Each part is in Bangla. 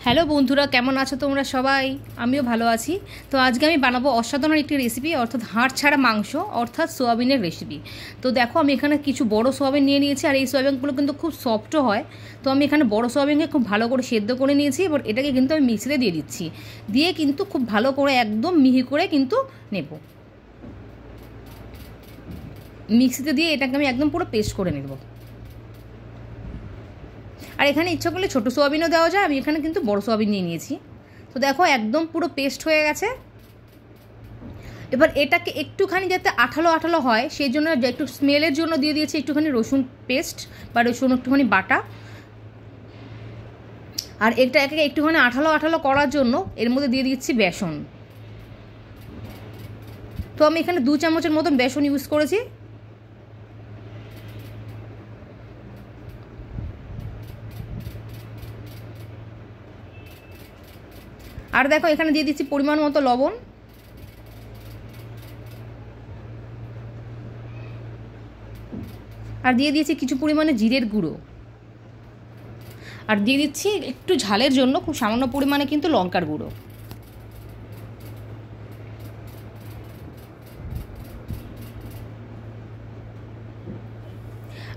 হ্যালো বন্ধুরা, কেমন আছো তোমরা সবাই? আমিও ভালো আছি। তো আজকে আমি বানাবো অসাধারণ একটি রেসিপি, অর্থাৎ হাড় ছাড়া মাংস, অর্থাৎ সোয়াবিনের রেসিপি। তো দেখো, আমি এখানে কিছু বড় সোয়াবিন নিয়ে নিয়েছি, আর এই সোয়াবিনগুলো কিন্তু খুব সফটও হয়। তো আমি এখানে বড় সোয়াবিনকে খুব ভালো করে সেদ্ধ করে নিয়েছি। এবার এটাকে কিন্তু আমি মিক্সিতে দিয়ে দিচ্ছি, দিয়ে কিন্তু খুব ভালো করে একদম মিহি করে কিন্তু নেব। মিক্সিতে দিয়ে এটাকে আমি একদম পুরো পেস্ট করে নেব। আর এখানে ইচ্ছা করলে ছোটো সোয়াবিনও দেওয়া যায়, আমি এখানে কিন্তু বড় সোয়াবিন নিয়ে নিয়েছি। তো দেখো, একদম পুরো পেস্ট হয়ে গেছে। এবার এটাকে একটুখানি যাতে আঠালো আঠালো হয়, সেই জন্য একটু স্মেলের জন্য দিয়ে দিয়েছি একটুখানি রসুন পেস্ট বা রসুন একটুখানি বাটা। আর এটাকে একটুখানি আঠালো আঠালো করার জন্য এর মধ্যে দিয়ে দিচ্ছি বেসন। তো আমি এখানে 2 চামচের মতন বেসন ইউজ করেছি। আর দেখো, এখানে দিয়ে দিচ্ছি পরিমাণ মতো লবণ। আর দিয়ে দিয়েছি কিছু পরিমাণে জিরের গুঁড়ো। আর দিয়ে দিচ্ছি একটু ঝালের জন্য খুব সামান্য পরিমাণে কিন্তু লঙ্কার গুঁড়ো।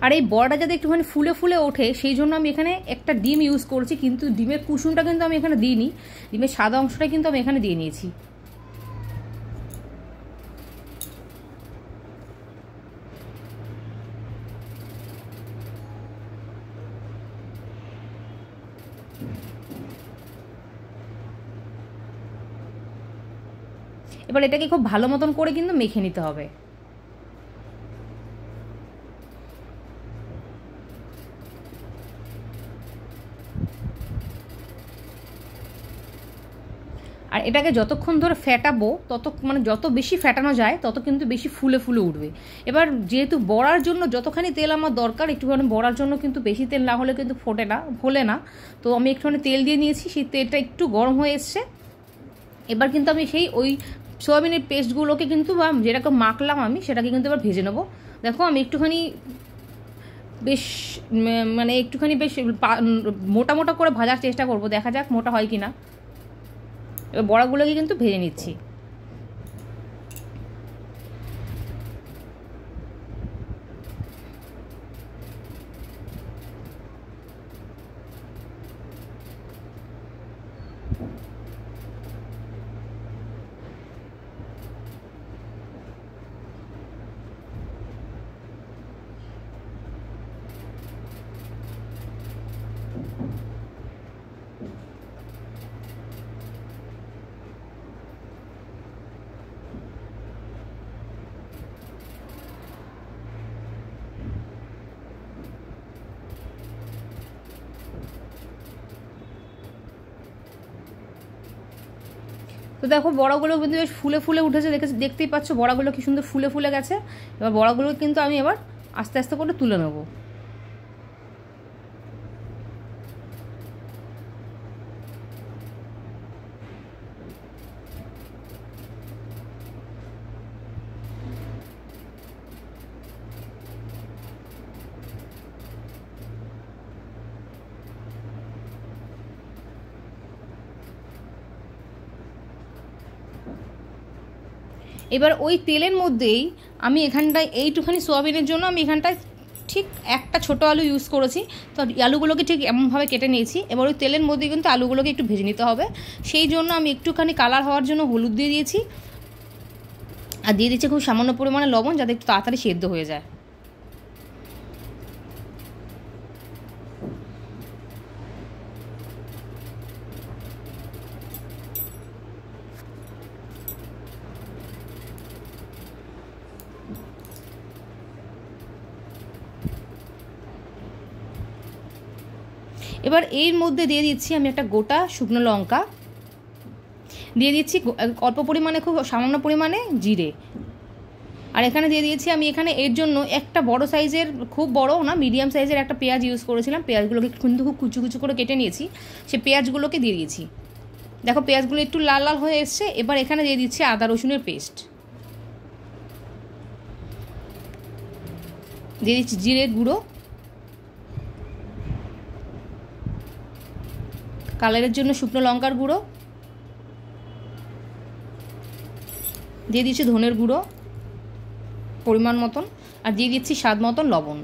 আর এই বড়াটা যাতে একটুখানি ফুলে ফুলে ওঠে, সেই জন্য আমি এখানে একটা ডিম ইউজ করছি, কিন্তু ডিমের কুসুমটা কিন্তু আমি এখানে দিইনি, ডিমের সাদা অংশটা কিন্তু আমি এখানে দিয়ে নিয়েছি। এবার এটাকে খুব ভালো মতন করে কিন্তু মেখে নিতে হবে। আর এটাকে যতক্ষণ ধরে ফ্যাটাবো যত বেশি ফ্যাটানো যায় তত কিন্তু বেশি ফুলে ফুলে উঠবে। এবার যেহেতু বড়ার জন্য যতখানি তেল আমার দরকার, একটুখানি বড়ার জন্য কিন্তু বেশি তেল না হলে কিন্তু ফোলে না। তো আমি একটুখানি তেল দিয়ে নিয়েছি, সেই তেলটা একটু গরম হয়ে এসছে। এবার কিন্তু আমি ওই সোয়াবিনের পেস্টগুলোকে কিন্তু বা যেরকম মাখলাম আমি সেটাকে কিন্তু এবার ভেজে নেবো। দেখো, আমি একটুখানি বেশ একটুখানি বেশ মোটা মোটা করে ভাজার চেষ্টা করব, দেখা যাক মোটা হয় কি না। এবার বড়াগুলোকে কিন্তু ভেজে নিচ্ছি। তো দেখো, বড়াগুলো কিন্তু বেশ ফুলে ফুলে উঠেছে, দেখতেই পাচ্ছ বড়াগুলো কি সুন্দর ফুলে ফুলে গেছে। এবার বড়াগুলো কিন্তু আমি এবার আস্তে আস্তে করে তুলে নেবো। এবার ওই তেলের মধ্যেই আমি এখানটায় এইটুখানি সোয়াবিনের জন্য আমি এখানটায় ঠিক একটা ছোটো আলু ইউজ করেছি। তো আলুগুলোকে ঠিক এমনভাবে কেটে নিয়েছি। এবার ওই তেলের মধ্যে কিন্তু আলুগুলোকে একটু ভেজে নিতে হবে, সেই জন্য আমি একটুখানি কালার হওয়ার জন্য হলুদ দিয়ে দিয়েছি। আর দিয়ে দিচ্ছি খুব সামান্য পরিমাণে লবণ, যাতে একটু তাড়াতাড়ি সেদ্ধ হয়ে যায়। এবার এর মধ্যে দিয়ে দিচ্ছি আমি একটা গোটা শুকনো লঙ্কা, দিয়ে দিচ্ছি অল্প পরিমাণে খুব সামান্য পরিমাণে জিরে। আর এখানে দিয়ে দিয়েছি আমি এখানে এর জন্য একটা বড় সাইজের, খুব বড় না মিডিয়াম সাইজের একটা পেঁয়াজ ইউজ করেছিলাম। পেঁয়াজগুলোকে কিন্তু খুব কুচু কুচু করে কেটে নিয়েছি, সে পেঁয়াজগুলোকে দিয়ে দিয়েছি। দেখো, পেঁয়াজগুলো একটু লাল লাল হয়ে এসছে। এবার এখানে দিয়ে দিচ্ছি আদা রসুনের পেস্ট, দিয়ে দিচ্ছি জিরে গুঁড়ো, কালারের জন্য শুকনো লঙ্কার গুঁড়ো, দিয়ে দিচ্ছি ধনের গুঁড়ো পরিমাণ মতন, আর দিয়ে দিচ্ছি স্বাদ মতন লবণ।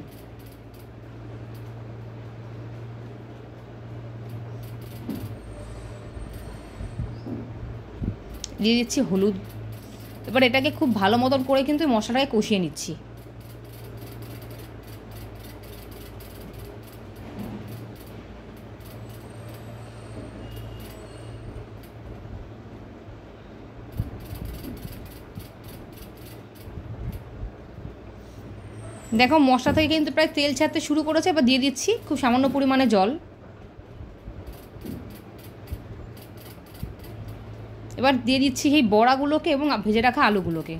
দিয়ে দিচ্ছি হলুদ। এবার এটাকে খুব ভালো মতন করে কিন্তু মশলাটাকে কষিয়ে নিচ্ছি। দেখো মশলা থেকে কিন্তু প্রায় তেল ছাড়তে শুরু করেছে। এবার দিয়ে দিচ্ছি খুব সামান্য পরিমাণে জল। এবার দিয়ে দিচ্ছি এই বড়াগুলোকে এবং ভেজে রাখা আলুগুলোকে।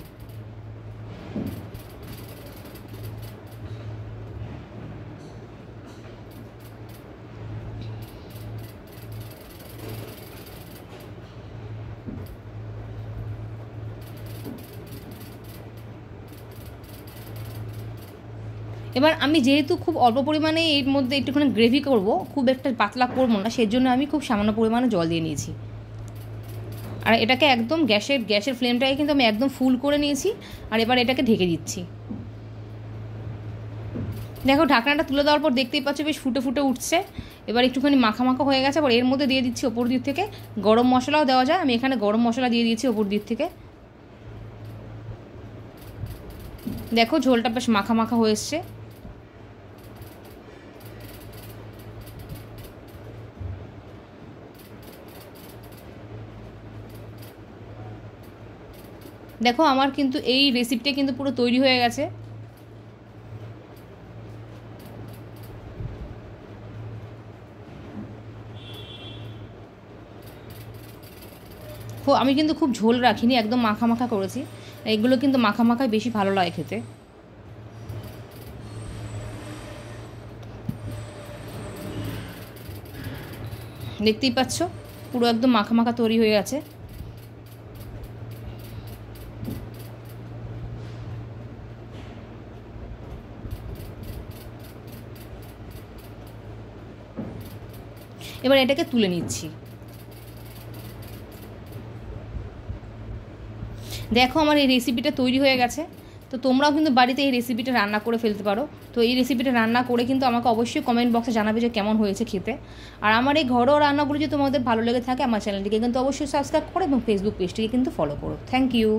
এবার আমি যেহেতু খুব অল্প পরিমাণে এর মধ্যে একটুখানি গ্রেভি করব, খুব একটা পাতলা করবো না, সেজন্য আমি খুব সামান্য পরিমাণে জল দিয়ে নিয়েছি। আর এটাকে একদম গ্যাসের ফ্লেমটাকে কিন্তু আমি একদম ফুল করে নিয়েছি। আর এবার এটাকে ঢেকে দিচ্ছি। দেখো ঢাকনাটা তুলে দেওয়ার পর দেখতেই পাচ্ছ বেশ ফুটে ফুটে উঠছে। এবার একটুখানি মাখা মাখা হয়ে গেছে। আবার এর মধ্যে দিয়ে দিচ্ছি ওপর দিক থেকে গরম মশলাও দেওয়া যায়, আমি এখানে গরম মশলা দিয়ে দিয়েছি ওপর দিক থেকে। দেখো ঝোলটা বেশ মাখা মাখা হয়ে এসছে। দেখো আমার কিন্তু এই রেসিপিটা কিন্তু পুরো তৈরি হয়ে গেছে। আমি কিন্তু খুব ঝোল রাখিনি, একদম মাখা মাখা করেছি। এগুলো কিন্তু মাখা মাখায় বেশি ভালো লাগে খেতে। দেখতেই পাচ্ছ পুরো একদম মাখা মাখা তৈরি হয়ে গেছে। এবার এটাকে তুলে নিচ্ছি। দেখো আমার এই রেসিপিটা তৈরি হয়ে গেছে। তো তোমরাও কিন্তু বাড়িতে এই রেসিপিটা রান্না করে ফেলতে পারো। তো এই রেসিপিটা রান্না করে কিন্তু আমাকে অবশ্যই কমেন্ট বক্সে জানাবে যে কেমন হয়েছে খেতে। আর আমার এই ঘরোয়া রান্নাগুলো যদি তোমাদের ভালো লেগে থাকে আমার চ্যানেলটিকে কিন্তু অবশ্যই সাবস্ক্রাইব করো এবং ফেসবুক পেজটিকে কিন্তু ফলো করো। Thank you.